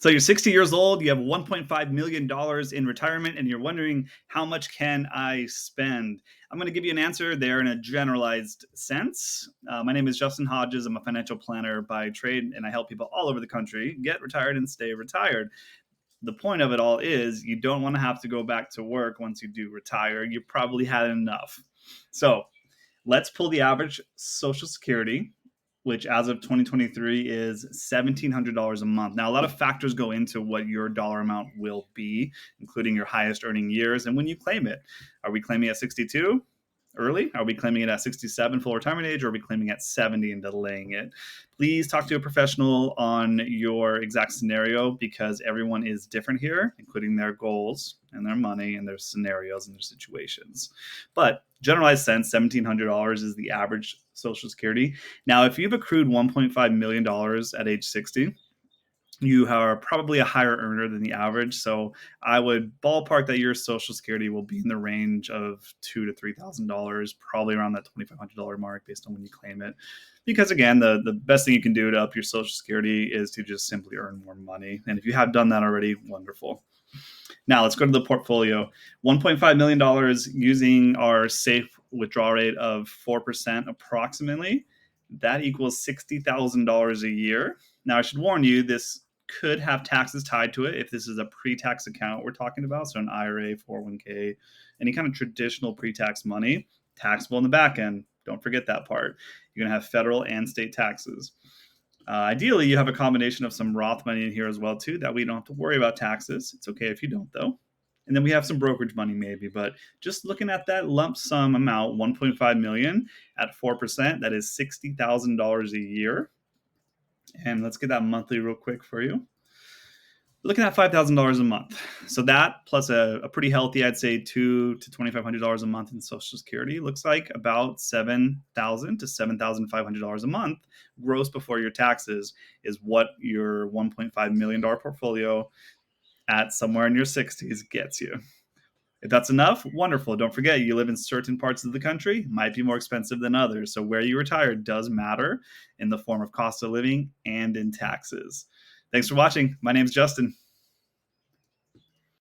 So you're 60 years old, you have $1.5 million in retirement, and you're wondering, how much can I spend? I'm going to give you an answer there in a generalized sense. My name is Justin Hodges. I'm a financial planner by trade, and I help people all over the country get retired and stay retired. The point of it all is you don't want to have to go back to work once you do retire. You probably had enough. So let's pull the average Social Security, which as of 2023 is $1,700 a month. Now, a lot of factors go into what your dollar amount will be, including your highest earning years and when you claim it. Are we claiming at 62? Early? Are we claiming it at 67 full retirement age, or are we claiming at 70 and delaying it? Please talk to a professional on your exact scenario, because everyone is different here, including their goals and their money and their scenarios and their situations. But generalized sense, $1,700 is the average Social Security. Now, if you've accrued $1.5 million at age 60, you are probably a higher earner than the average. So I would ballpark that your Social Security will be in the range of $2,000 to $3,000, probably around that $2,500 mark based on when you claim it. Because again, the best thing you can do to up your Social Security is to just simply earn more money. And if you have done that already, wonderful. Now let's go to the portfolio. $1.5 million using our safe withdrawal rate of 4% approximately. That equals $60,000 a year. Now I should warn you, this could have taxes tied to it if this is a pre-tax account we're talking about. So an IRA, 401k, any kind of traditional pre-tax money, taxable in the back end. Don't forget that part. You're going to have federal and state taxes. Ideally, you have a combination of some Roth money in here as well, too, that we don't have to worry about taxes. It's okay if you don't, though. And then we have some brokerage money maybe, but just looking at that lump sum amount, 1.5 million at 4%, that is $60,000 a year. And let's get that monthly real quick for you. Looking at $5,000 a month. So that plus a pretty healthy, I'd say $2,000 to $2,500 a month in Social Security looks like about $7,000 to $7,500 a month gross before your taxes is what your $1.5 million portfolio at somewhere in your 60s gets you. If that's enough, wonderful. Don't forget, you live in certain parts of the country, might be more expensive than others. So where you retire does matter in the form of cost of living and in taxes. Thanks for watching. My name's Justin.